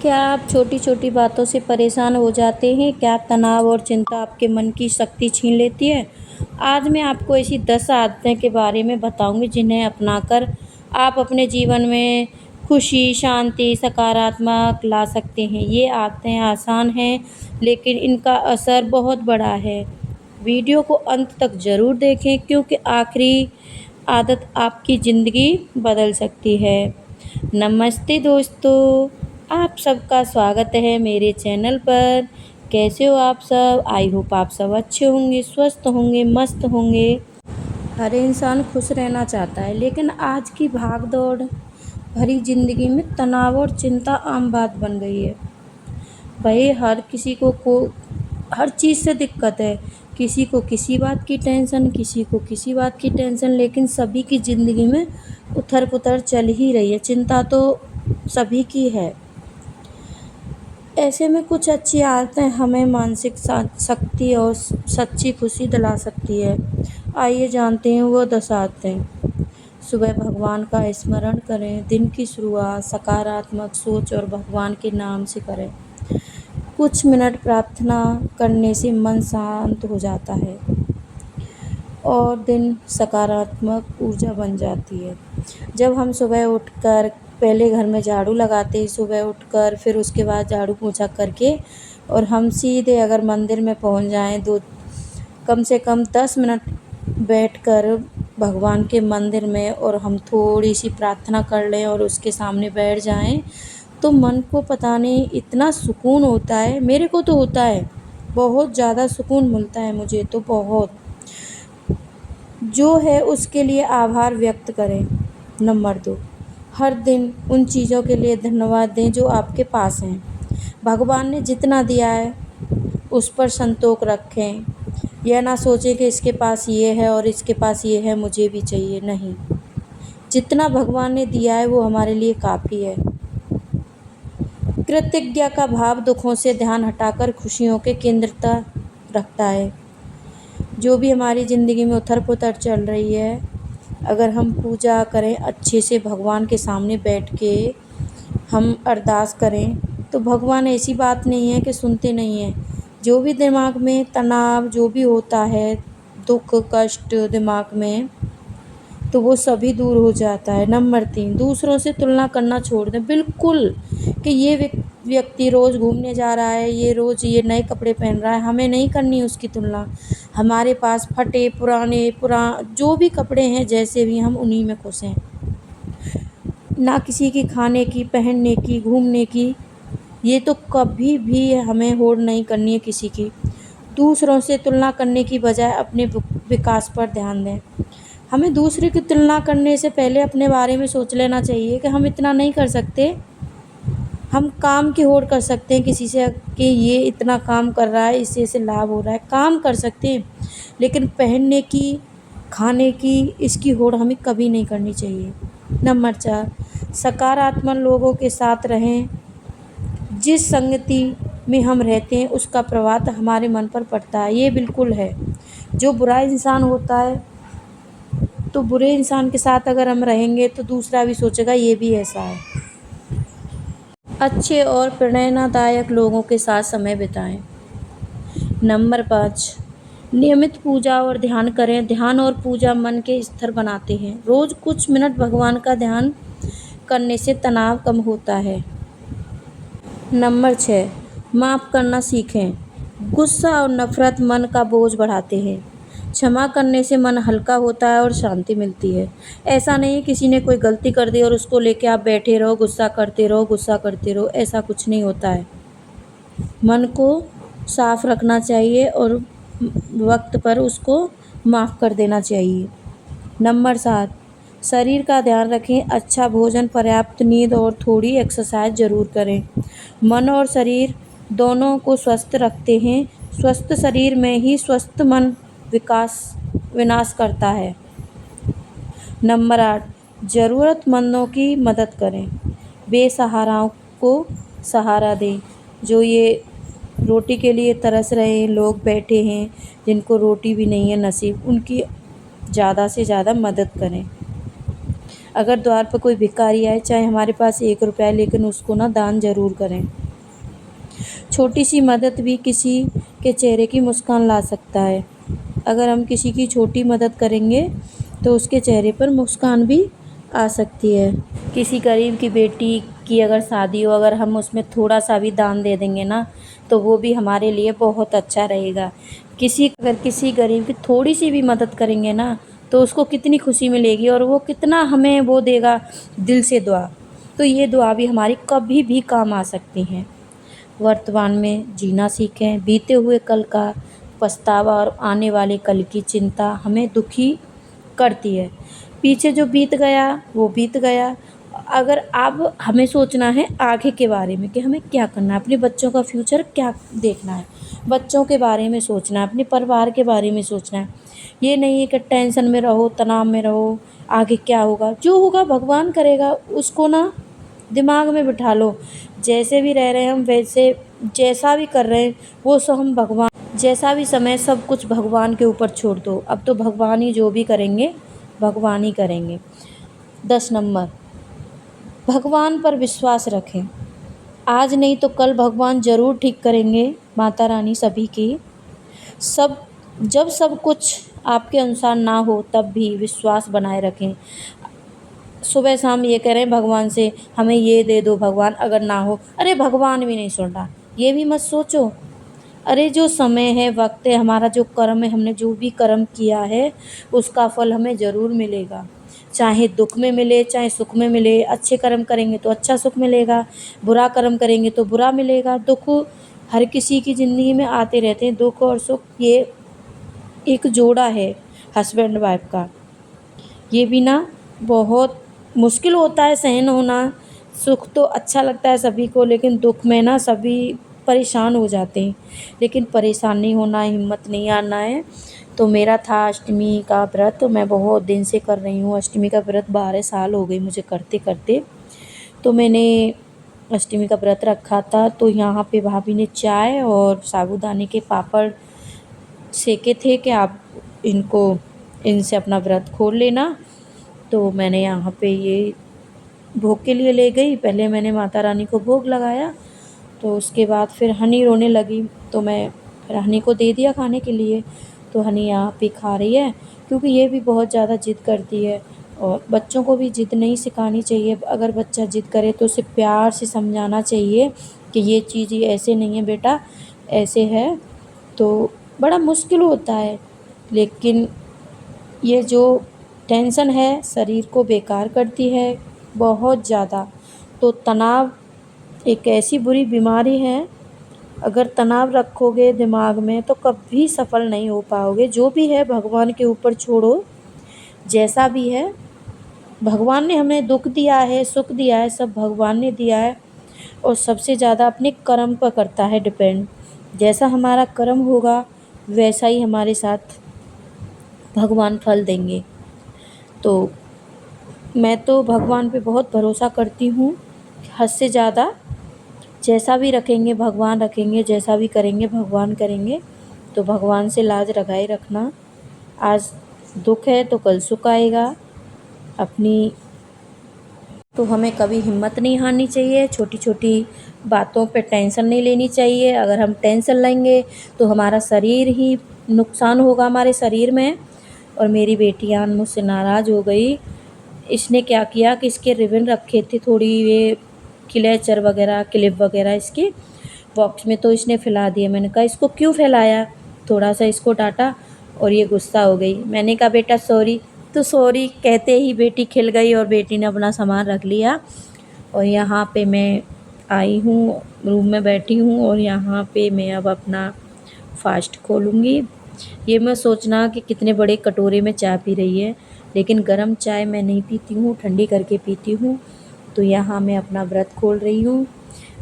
क्या आप छोटी छोटी बातों से परेशान हो जाते हैं? क्या तनाव और चिंता आपके मन की शक्ति छीन लेती है? आज मैं आपको ऐसी 10 आदतें के बारे में बताऊंगी जिन्हें अपनाकर आप अपने जीवन में खुशी, शांति, सकारात्मक ला सकते हैं। ये आदतें आसान हैं, लेकिन इनका असर बहुत बड़ा है। वीडियो को अंत तक ज़रूर देखें, क्योंकि आखिरी आदत आपकी ज़िंदगी बदल सकती है। नमस्ते दोस्तों, आप सबका स्वागत है मेरे चैनल पर। कैसे हो आप सब? आई होप आप सब अच्छे होंगे, स्वस्थ होंगे, मस्त होंगे। हर इंसान खुश रहना चाहता है, लेकिन आज की भाग-दौड़ भरी ज़िंदगी में तनाव और चिंता आम बात बन गई है। भई हर किसी को हर चीज़ से दिक्कत है। किसी को किसी बात की टेंशन, किसी को किसी बात की टेंशन, लेकिन सभी की ज़िंदगी में उथल-पुथल चल ही रही है। चिंता तो सभी की है। ऐसे में कुछ अच्छी आदतें हमें मानसिक शक्ति और सच्ची खुशी दिला सकती है। आइए जानते हैं वो 10 आदतें। सुबह भगवान का स्मरण करें। दिन की शुरुआत सकारात्मक सोच और भगवान के नाम से करें। कुछ मिनट प्रार्थना करने से मन शांत हो जाता है और दिन सकारात्मक ऊर्जा बन जाती है। जब हम सुबह उठकर पहले घर में झाड़ू लगाते हैं, सुबह उठकर फिर उसके बाद झाड़ू पोंछा करके और हम सीधे अगर मंदिर में पहुंच जाएं, दो कम से कम 10 मिनट बैठकर भगवान के मंदिर में और हम थोड़ी सी प्रार्थना कर लें और उसके सामने बैठ जाएं, तो मन को पता नहीं इतना सुकून होता है। मेरे को तो होता है, बहुत ज़्यादा सुकून मिलता है मुझे तो बहुत। जो है उसके लिए आभार व्यक्त करें। नंबर 2, हर दिन उन चीज़ों के लिए धन्यवाद दें जो आपके पास हैं। भगवान ने जितना दिया है उस पर संतोष रखें। यह ना सोचें कि इसके पास ये है और इसके पास ये है, मुझे भी चाहिए। नहीं, जितना भगवान ने दिया है वो हमारे लिए काफ़ी है। कृतज्ञता का भाव दुखों से ध्यान हटाकर खुशियों के केंद्रता रखता है। जो भी हमारी ज़िंदगी में उथल-पुथल चल रही है, अगर हम पूजा करें अच्छे से, भगवान के सामने बैठ के हम अरदास करें, तो भगवान ऐसी बात नहीं है कि सुनते नहीं हैं। जो भी दिमाग में तनाव जो भी होता है, दुख कष्ट दिमाग में, तो वो सभी दूर हो जाता है। नंबर 3, दूसरों से तुलना करना छोड़ दें। बिल्कुल, कि ये व्यक्ति रोज़ घूमने जा रहा है, ये रोज़ ये नए कपड़े पहन रहा है, हमें नहीं करनी उसकी तुलना। हमारे पास फटे पुराने जो भी कपड़े हैं, जैसे भी, हम उन्हीं में खुश हैं। ना किसी की खाने की, पहनने की, घूमने की, ये तो कभी भी हमें होड़ नहीं करनी है किसी की। दूसरों से तुलना करने की बजाय अपने विकास पर ध्यान दें। हमें दूसरे की तुलना करने से पहले अपने बारे में सोच लेना चाहिए कि हम इतना नहीं कर सकते। हम काम की होड़ कर सकते हैं किसी से कि ये इतना काम कर रहा है, इससे लाभ हो रहा है, काम कर सकते हैं, लेकिन पहनने की, खाने की, इसकी होड़ हमें कभी नहीं करनी चाहिए। नंबर 4, सकारात्मक लोगों के साथ रहें। जिस संगति में हम रहते हैं उसका प्रभाव हमारे मन पर पड़ता है, ये बिल्कुल है। जो बुरा इंसान होता है, तो बुरे इंसान के साथ अगर हम रहेंगे तो दूसरा भी सोचेगा ये भी ऐसा है। अच्छे और प्रेरणादायक लोगों के साथ समय बिताएं। नंबर 5, नियमित पूजा और ध्यान करें। ध्यान और पूजा मन के स्थिर बनाते हैं। रोज़ कुछ मिनट भगवान का ध्यान करने से तनाव कम होता है। नंबर 6, माफ़ करना सीखें। गुस्सा और नफ़रत मन का बोझ बढ़ाते हैं। क्षमा करने से मन हल्का होता है और शांति मिलती है। ऐसा नहीं है किसी ने कोई गलती कर दी और उसको लेके आप बैठे रहो, गुस्सा करते रहो, गुस्सा करते रहो, ऐसा कुछ नहीं होता है। मन को साफ रखना चाहिए और वक्त पर उसको माफ़ कर देना चाहिए। नंबर 7, शरीर का ध्यान रखें। अच्छा भोजन, पर्याप्त नींद और थोड़ी एक्सरसाइज ज़रूर करें। मन और शरीर दोनों को स्वस्थ रखते हैं। स्वस्थ शरीर में ही स्वस्थ मन विनाश करता है। नंबर 8, ज़रूरतमंदों की मदद करें। बेसहाराओं को सहारा दें। जो ये रोटी के लिए तरस रहे हैं, लोग बैठे हैं जिनको रोटी भी नहीं है नसीब, उनकी ज़्यादा से ज़्यादा मदद करें। अगर द्वार पर कोई भिखारी आए, चाहे हमारे पास 1 रुपया है, लेकिन उसको ना दान ज़रूर करें। छोटी सी मदद भी किसी के चेहरे की मुस्कान ला सकता है। अगर हम किसी की छोटी मदद करेंगे तो उसके चेहरे पर मुस्कान भी आ सकती है। किसी गरीब की बेटी की अगर शादी हो, अगर हम उसमें थोड़ा सा भी दान दे देंगे ना, तो वो भी हमारे लिए बहुत अच्छा रहेगा। अगर किसी गरीब की थोड़ी सी भी मदद करेंगे ना, तो उसको कितनी खुशी मिलेगी और वो कितना हमें वो देगा दिल से दुआ। तो ये दुआ भी हमारी कभी भी काम आ सकती हैं। वर्तमान में जीना सीखें। बीते हुए कल का पछतावा और आने वाले कल की चिंता हमें दुखी करती है। पीछे जो बीत गया वो बीत गया। अगर अब हमें सोचना है आगे के बारे में कि हमें क्या करना है, अपने बच्चों का फ्यूचर क्या देखना है, बच्चों के बारे में सोचना है, अपने परिवार के बारे में सोचना है। ये नहीं है कि टेंशन में रहो, तनाव में रहो, आगे क्या होगा, जो होगा भगवान करेगा, उसको ना दिमाग में बिठा लो। जैसे भी रह रहे हैं हम, वैसे जैसा भी कर रहे हैं वो सब हम भगवान, जैसा भी समय सब कुछ भगवान के ऊपर छोड़ दो। अब तो भगवान ही जो भी करेंगे भगवान ही करेंगे। 10 नंबर, भगवान पर विश्वास रखें। आज नहीं तो कल भगवान ज़रूर ठीक करेंगे। माता रानी सभी की सब जब सब कुछ आपके अनुसार ना हो तब भी विश्वास बनाए रखें। सुबह शाम ये कह रहे हैं भगवान से हमें ये दे दो भगवान, अगर ना हो, अरे भगवान भी नहीं सुन रहा, ये भी मत सोचो। अरे जो समय है, वक्त है, हमारा जो कर्म है, हमने जो भी कर्म किया है उसका फल हमें ज़रूर मिलेगा। चाहे दुख में मिले, चाहे सुख में मिले। अच्छे कर्म करेंगे तो अच्छा सुख मिलेगा, बुरा कर्म करेंगे तो बुरा मिलेगा। दुख हर किसी की ज़िंदगी में आते रहते हैं। दुख और सुख ये एक जोड़ा है हस्बैंड वाइफ का। ये भी ना बहुत मुश्किल होता है सहन होना। सुख तो अच्छा लगता है सभी को, लेकिन दुख में ना सभी परेशान हो जाते हैं। लेकिन परेशान नहीं होना, हिम्मत नहीं हारना है। तो मेरा था अष्टमी का व्रत, मैं बहुत दिन से कर रही हूँ अष्टमी का व्रत, 12 साल हो गई मुझे करते करते। तो मैंने अष्टमी का व्रत रखा था। तो यहाँ पे भाभी ने चाय और साबूदाने के पापड़ सेके थे कि आप इनसे अपना व्रत खोल लेना। तो मैंने यहाँ पे ये भोग के लिए ले गई। पहले मैंने माता रानी को भोग लगाया, तो उसके बाद फिर हनी रोने लगी, तो मैं फिर हनी को दे दिया खाने के लिए। तो हनी यहाँ पे खा रही है, क्योंकि ये भी बहुत ज़्यादा ज़िद करती है। और बच्चों को भी ज़िद नहीं सिखानी चाहिए। अगर बच्चा ज़िद करे तो उसे प्यार से समझाना चाहिए कि ये चीज़ ये ऐसे नहीं है बेटा, ऐसे है। तो बड़ा मुश्किल होता है, लेकिन ये जो टेंशन है शरीर को बेकार करती है बहुत ज़्यादा। तो तनाव एक ऐसी बुरी बीमारी है, अगर तनाव रखोगे दिमाग में तो कभी सफल नहीं हो पाओगे। जो भी है भगवान के ऊपर छोड़ो, जैसा भी है भगवान ने हमें दुख दिया है, सुख दिया है, सब भगवान ने दिया है। और सबसे ज़्यादा अपने कर्म पर करता है डिपेंड। जैसा हमारा कर्म होगा वैसा ही हमारे साथ भगवान फल देंगे। तो मैं तो भगवान पे बहुत भरोसा करती हूँ, हद से ज़्यादा। जैसा भी रखेंगे भगवान रखेंगे, जैसा भी करेंगे भगवान करेंगे। तो भगवान से लाज लगाए रखना। आज दुख है तो कल सुख आएगा। अपनी तो हमें कभी हिम्मत नहीं हारनी चाहिए। छोटी छोटी बातों पे टेंशन नहीं लेनी चाहिए। अगर हम टेंशन लेंगे तो हमारा शरीर ही नुकसान होगा हमारे शरीर में। और मेरी बेटियाँ मुझसे नाराज़ हो गई। इसने क्या किया कि इसके रिबन रखे थे थोड़ी, ये क्लेचर वगैरह क्लिप वगैरह इसके बॉक्स में, तो इसने फैला दिया। मैंने कहा इसको क्यों फैलाया, थोड़ा सा इसको डांटा और ये गुस्सा हो गई। मैंने कहा बेटा सॉरी। तो सॉरी कहते ही बेटी खिल गई और बेटी ने अपना सामान रख लिया। और यहाँ पे मैं आई हूँ, रूम में बैठी हूँ और यहाँ पे मैं अब अपना फास्ट खोलूँगी। ये मैं सोचना कि कितने बड़े कटोरे में चाय पी रही है, लेकिन गर्म चाय मैं नहीं पीती हूँ, ठंडी करके पीती हूँ। तो यहाँ मैं अपना व्रत खोल रही हूँ।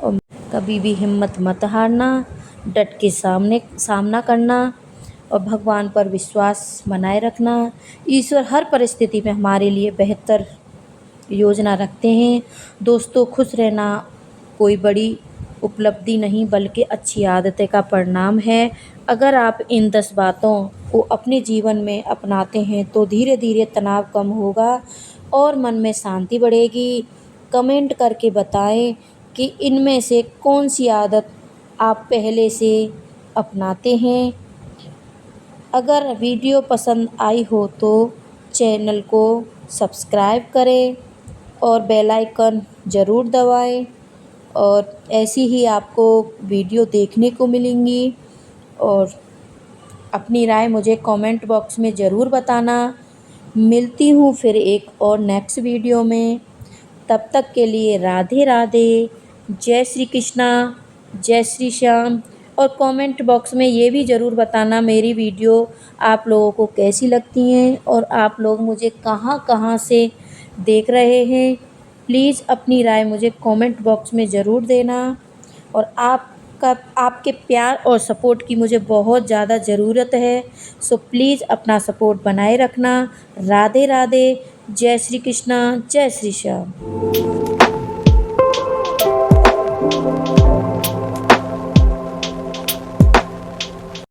और कभी भी हिम्मत मत हारना, डट के सामना करना और भगवान पर विश्वास बनाए रखना। ईश्वर हर परिस्थिति में हमारे लिए बेहतर योजना रखते हैं। दोस्तों, खुश रहना कोई बड़ी उपलब्धि नहीं बल्कि अच्छी आदतें का परिणाम है। अगर आप इन 10 बातों को अपने जीवन में अपनाते हैं तो धीरे धीरे तनाव कम होगा और मन में शांति बढ़ेगी। कमेंट करके बताएं कि इनमें से कौन सी आदत आप पहले से अपनाते हैं। अगर वीडियो पसंद आई हो तो चैनल को सब्सक्राइब करें और बेल आइकन ज़रूर दबाएं और ऐसी ही आपको वीडियो देखने को मिलेंगी। और अपनी राय मुझे कमेंट बॉक्स में ज़रूर बताना। मिलती हूँ फिर एक और नेक्स्ट वीडियो में। तब तक के लिए राधे राधे, जय श्री कृष्णा, जय श्री श्याम। और कमेंट बॉक्स में ये भी ज़रूर बताना मेरी वीडियो आप लोगों को कैसी लगती हैं और आप लोग मुझे कहाँ कहाँ से देख रहे हैं। प्लीज़ अपनी राय मुझे कमेंट बॉक्स में ज़रूर देना। और आपके प्यार और सपोर्ट की मुझे बहुत ज़्यादा ज़रूरत है। सो प्लीज़ अपना सपोर्ट बनाए रखना। राधे राधे, जय श्री कृष्णा, जय श्री श्याम।